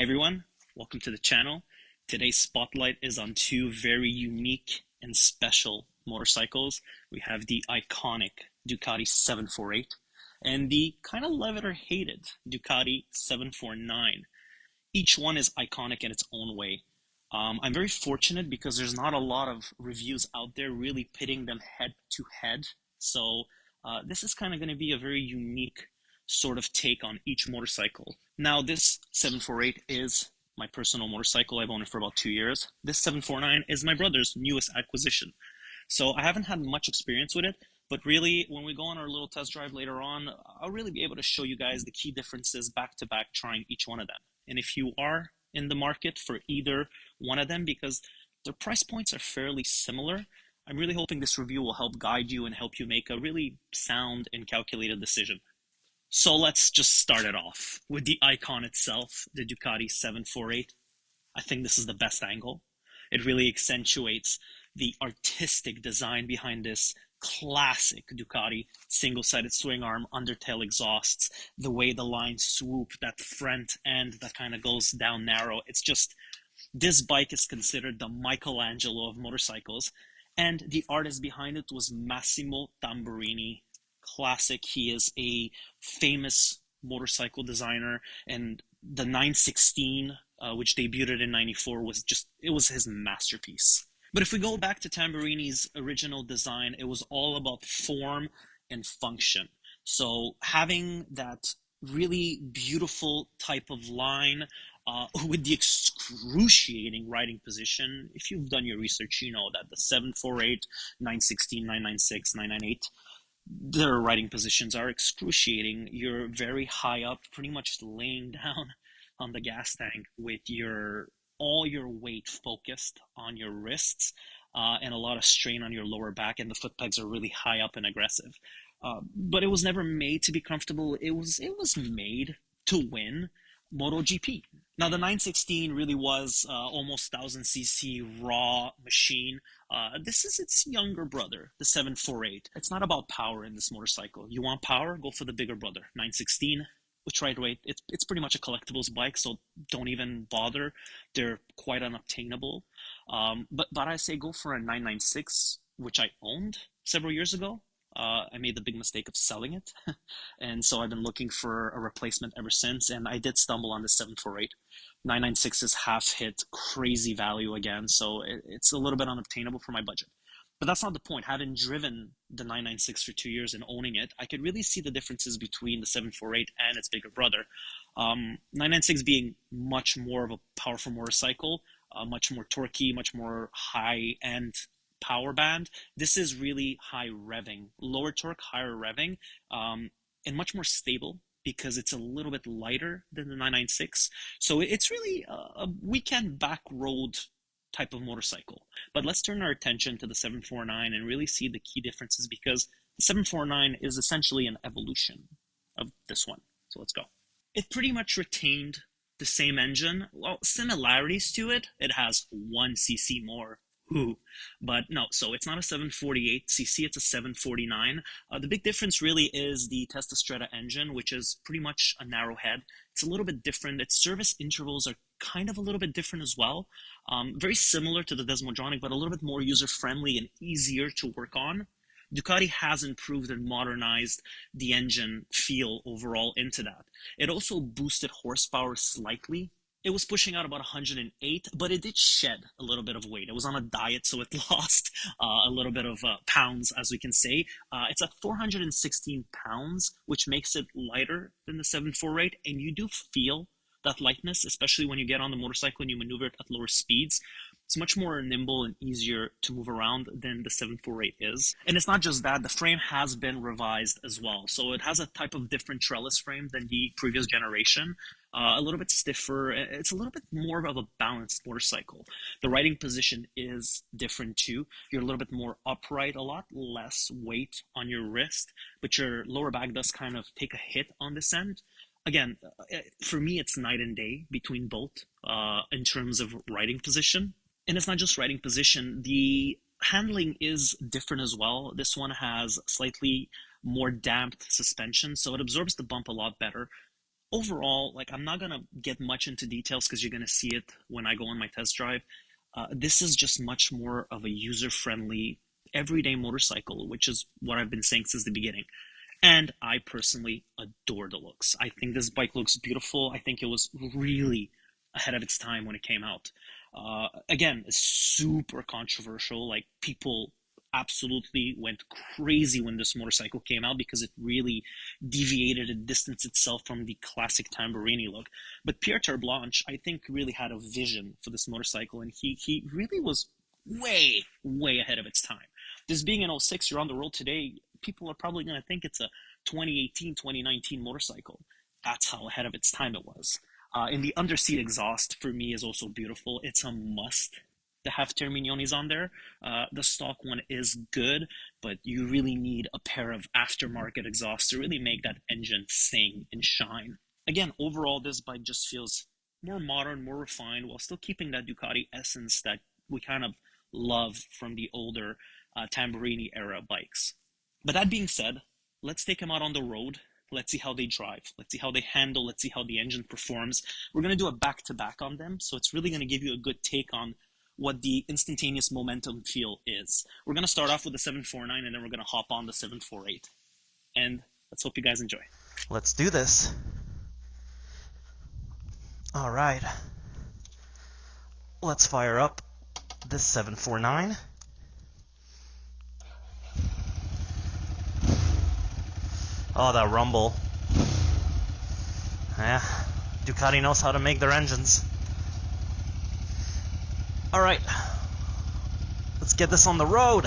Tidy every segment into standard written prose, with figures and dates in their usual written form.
Hey everyone, welcome to the channel. Today's spotlight is on two very unique and special motorcycles. We have the iconic Ducati 748 and the kind of love it or hate it Ducati 749. Each one is iconic in its own way. I'm very fortunate because there's not a lot of reviews out there really pitting them head to head. So this is kind of going to be a very unique sort of take on each motorcycle. Now, this 748 is my personal motorcycle. I've owned it for about 2 years. This 749 is my brother's newest acquisition. So I haven't had much experience with it, but really, when we go on our little test drive later on, I'll really be able to show you guys the key differences back to back, trying each one of them. And if you are in the market for either one of them, because their price points are fairly similar, I'm really hoping this review will help guide you and help you make a really sound and calculated decision. So let's just start it off with the icon itself, the Ducati 748. I think this is the best angle. It really accentuates the artistic design behind this classic Ducati single-sided swing arm, undertail exhausts, the way the lines swoop, that front end that kind of goes down narrow. It's just, this bike is considered the Michelangelo of motorcycles, and the artist behind it was Massimo Tamburini. Classic. He is a famous motorcycle designer, and the 916, which debuted in '94, was just, it was his masterpiece. But if we go back to Tamburini's original design, it was all about form and function. So having that really beautiful type of line with the excruciating riding position. If you've done your research, you know that the 748, 916, 996, 998, their riding positions are excruciating. You're very high up, pretty much laying down on the gas tank with all your weight focused on your wrists, and a lot of strain on your lower back, and the foot pegs are really high up and aggressive. But it was never made to be comfortable. It was made to win MotoGP. Now, the 916 really was almost 1000cc raw machine. This is its younger brother, the 748. It's not about power in this motorcycle. You want power? Go for the bigger brother, 916. Which, right away, it's pretty much a collectibles bike, so don't even bother. They're quite unobtainable. But I say go for a 996, which I owned several years ago. I made the big mistake of selling it, and so I've been looking for a replacement ever since, and I did stumble on the 748. 996 is half hit, crazy value again, so it's a little bit unobtainable for my budget. But that's not the point. Having driven the 996 for 2 years and owning it, I could really see the differences between the 748 and its bigger brother. 996 being much more of a powerful motorcycle, much more torquey, much more high-end power band. This is really high revving, lower torque, higher revving, and much more stable because it's a little bit lighter than the 996. So it's really a weekend back road type of motorcycle. But let's turn our attention to the 749 and really see the key differences, because the 749 is essentially an evolution of this one. So let's go. It pretty much retained the same engine. Well, similarities to it. It has 1cc more. Ooh. But no, so it's not a 748cc, it's a 749. The big difference really is the Testastretta engine, which is pretty much a narrow head. It's a little bit different. Its service intervals are kind of a little bit different as well. Very similar to the Desmodronic, but a little bit more user-friendly and easier to work on. Ducati has improved and modernized the engine feel overall into that. It also boosted horsepower slightly. It was pushing out about 108, but it did shed a little bit of weight. It was on a diet, so it lost a little bit of pounds, as we can say. It's at 416 pounds, which makes it lighter than the 748, and you do feel that lightness, especially when you get on the motorcycle and you maneuver it at lower speeds. It's much more nimble and easier to move around than the 748 is. And it's not just that, the frame has been revised as well. So it has a type of different trellis frame than the previous generation. A little bit stiffer. It's a little bit more of a balanced motorcycle. The riding position is different too. You're a little bit more upright, a lot less weight on your wrist, but your lower back does kind of take a hit on this end. Again, for me, it's night and day between both in terms of riding position. And it's not just riding position. The handling is different as well. This one has slightly more damped suspension, so it absorbs the bump a lot better. overall, like, I'm not gonna get much into details because you're gonna see it when I go on my test drive. This is just much more of a user-friendly, everyday motorcycle, which is what I've been saying since the beginning. And I personally adore the looks. I think this bike looks beautiful. I think it was really ahead of its time when it came out. Again, super controversial. Like, people absolutely went crazy when this motorcycle came out because it really deviated and distanced itself from the classic Tamburini look. But Pierre Terblanche, I think, really had a vision for this motorcycle, and he really was way, way ahead of its time. This being an '06, you're on the road today, people are probably going to think it's a 2018, 2019 motorcycle. That's how ahead of its time it was. And the underseat exhaust for me is also beautiful. It's a must to have Termignonis on there. The stock one is good, but you really need a pair of aftermarket exhausts to really make that engine sing and shine. Again, overall, this bike just feels more modern, more refined, while still keeping that Ducati essence that we kind of love from the older Tamburini era bikes. But that being said, let's take them out on the road. Let's see how they drive. Let's see how they handle. Let's see how the engine performs. We're going to do a back-to-back on them, so it's really going to give you a good take on what the instantaneous momentum feel is. We're going to start off with the 749, and then we're going to hop on the 748. And let's hope you guys enjoy. Let's do this. All right. Let's fire up this 749. Oh, that rumble. Yeah, Ducati knows how to make their engines. Alright, let's get this on the road.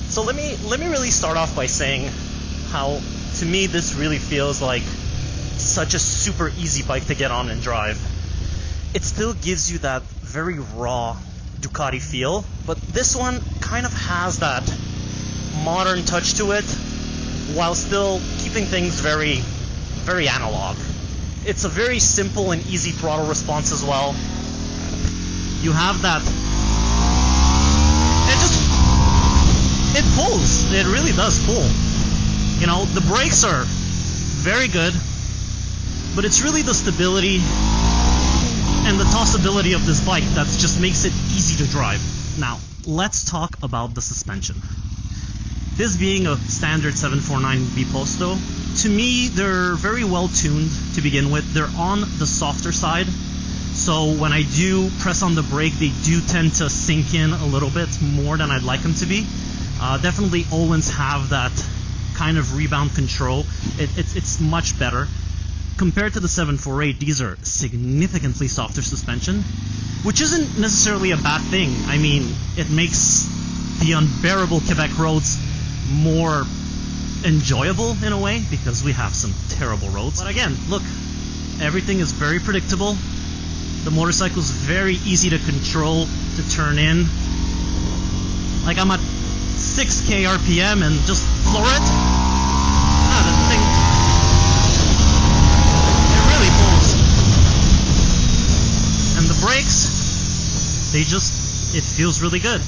So let me really start off by saying how, to me, this really feels like such a super easy bike to get on and drive. It still gives you that very raw Ducati feel, but this one kind of has that modern touch to it, while still keeping things very, very analog. It's a very simple and easy throttle response as well. You have that... It pulls. It really does pull. You know, the brakes are very good, but it's really the stability and the tossability of this bike that just makes it easy to drive. Now, let's talk about the suspension. This being a standard 749 Biposto, to me, they're very well tuned to begin with. They're on the softer side, so when I do press on the brake, they do tend to sink in a little bit more than I'd like them to be. Definitely Öhlins have that kind of rebound control. It's much better. Compared to the 748, these are significantly softer suspension, which isn't necessarily a bad thing. I mean, it makes the unbearable Quebec roads more enjoyable in a way, because we have some terrible roads. But again, look, everything is very predictable. The motorcycle is very easy to control, to turn in. Like, I'm at 6k RPM and just floor it. The thing, it really pulls. And the brakes, it feels really good.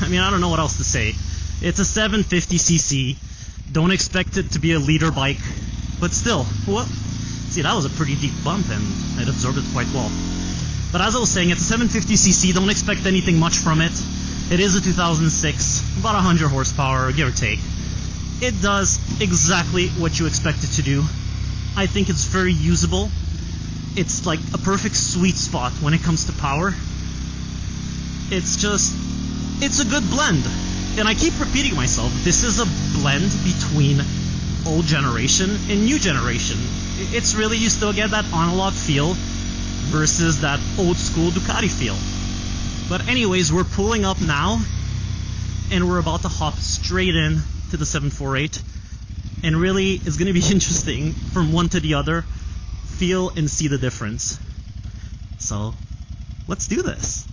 I mean, I don't know what else to say. It's a 750cc. Don't expect it to be a leader bike, but still, well, see, that was a pretty deep bump and it absorbed it quite well. But as I was saying, it's a 750cc. Don't expect anything much from it. It is a 2006, about 100 horsepower, give or take. It does exactly what you expect it to do. I think it's very usable. It's like a perfect sweet spot when it comes to power. It's a good blend. And I keep repeating myself, this is a blend between old generation and new generation. It's really, you still get that analog feel versus that old school Ducati feel. But anyways, we're pulling up now, and we're about to hop straight in to the 748. And really, it's going to be interesting from one to the other, feel and see the difference. So, let's do this.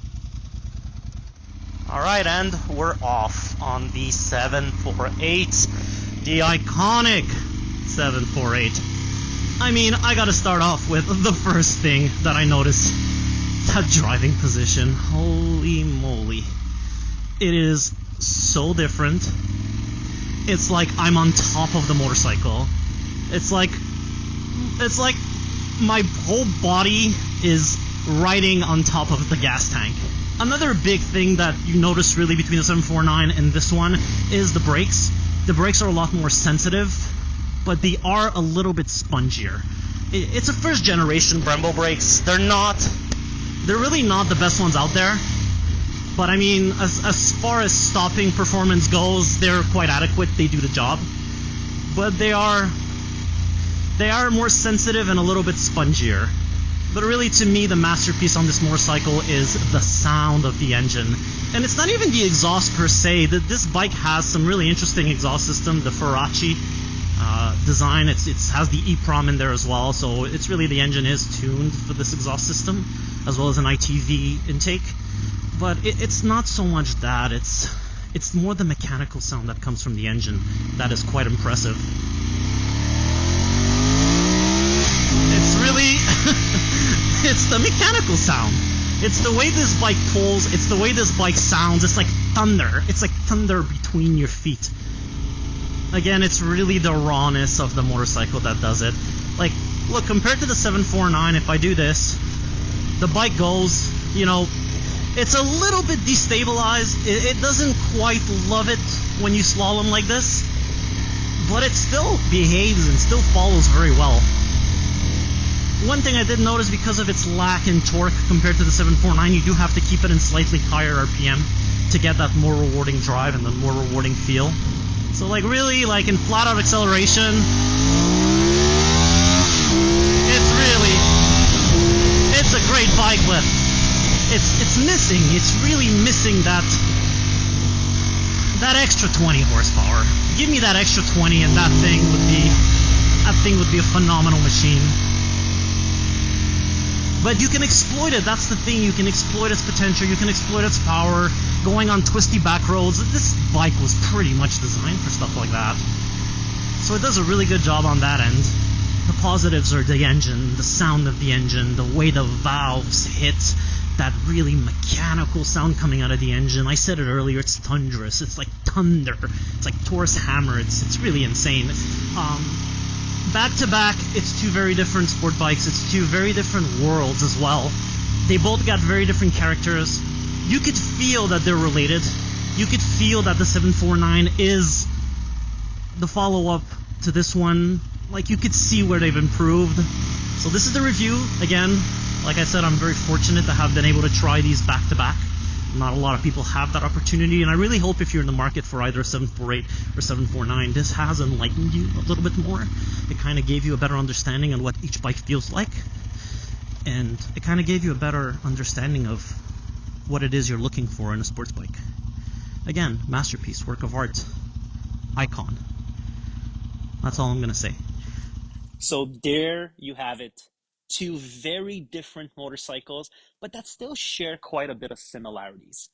Alright, and we're off on the 748, the iconic 748. I mean, I gotta start off with the first thing that I noticed, that driving position. Holy moly. It is so different. it's like I'm on top of the motorcycle. It's like my whole body is riding on top of the gas tank. Another big thing that you notice really between the 749 and this one is the brakes. The brakes are a lot more sensitive, but they are a little bit spongier. It's a first generation Brembo brakes. They're really not the best ones out there. But I mean, as far as stopping performance goes, they're quite adequate. They do the job. But they are more sensitive and a little bit spongier. But really, to me, the masterpiece on this motorcycle is the sound of the engine. And it's not even the exhaust per se. This bike has some really interesting exhaust system, the Farachi design. It has the EEPROM in there as well, so it's really, the engine is tuned for this exhaust system, as well as an ITV intake. But it's not so much that, it's more the mechanical sound that comes from the engine that is quite impressive. It's really it's the mechanical sound. It's the way this bike pulls, it's the way this bike sounds. It's like thunder. It's like thunder between your feet. Again, it's really the rawness of the motorcycle that does it. Like, look, compared to the 749, if I do this, the bike goes, you know, it's a little bit destabilized. It doesn't quite love it when you slalom like this, but it still behaves and still follows very well. One thing I did notice, because of its lack in torque compared to the 749, you do have to keep it in slightly higher RPM to get that more rewarding drive and the more rewarding feel. So like, really, like in flat out acceleration, it's a great bike, but it's really missing that extra 20 horsepower. Give me that extra 20 and that thing would be a phenomenal machine. But you can exploit it. That's the thing. You can exploit its potential. You can exploit its power. Going on twisty back roads. This bike was pretty much designed for stuff like that. So it does a really good job on that end. The positives are the engine, the sound of the engine, the way the valves hit, that really mechanical sound coming out of the engine. I said it earlier, it's thunderous. It's like thunder. It's like Taurus hammer. It's really insane. Back to back, it's two very different sport bikes. It's two very different worlds as well. They both got very different characters. You could feel that they're related. You could feel that the 749 is the follow-up to this one. Like, you could see where they've improved. So this is the review. Again, like I said, I'm very fortunate to have been able to try these back to back. Not a lot of people have that opportunity, and I really hope if you're in the market for either a 748 or 749, this has enlightened you a little bit more. It kind of gave you a better understanding on what each bike feels like, and it kind of gave you a better understanding of what it is you're looking for in a sports bike. Again, masterpiece, work of art, icon. That's all I'm going to say. So there you have it. Two very different motorcycles, but that still share quite a bit of similarities.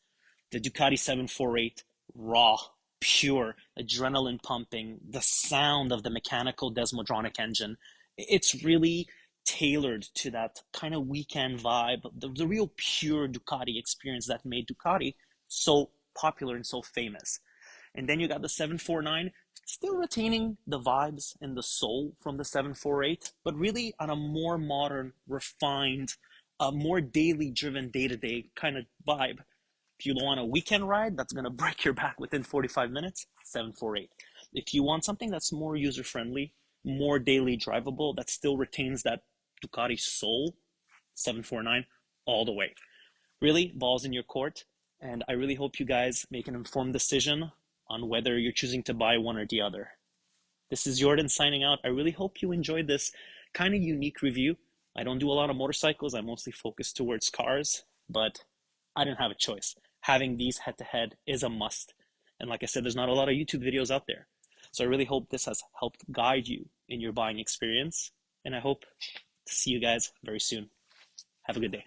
The Ducati 748, raw, pure, adrenaline pumping, the sound of the mechanical Desmodronic engine. It's really tailored to that kind of weekend vibe, the real pure Ducati experience that made Ducati so popular and so famous. And then you got the 749, still retaining the vibes and the soul from the 748, but really on a more modern, refined, more daily driven, day-to-day kind of vibe. If you want a weekend ride that's going to break your back within 45 minutes, 748. If you want something that's more user-friendly, more daily drivable, that still retains that Ducati soul, 749, all the way. Really, ball's in your court, and I really hope you guys make an informed decision on whether you're choosing to buy one or the other. This is Jordan signing out. I really hope you enjoyed this kind of unique review. I don't do a lot of motorcycles. I mostly focus towards cars, but I didn't have a choice. Having these head-to-head is a must. And like I said, there's not a lot of YouTube videos out there. So I really hope this has helped guide you in your buying experience. And I hope to see you guys very soon. Have a good day.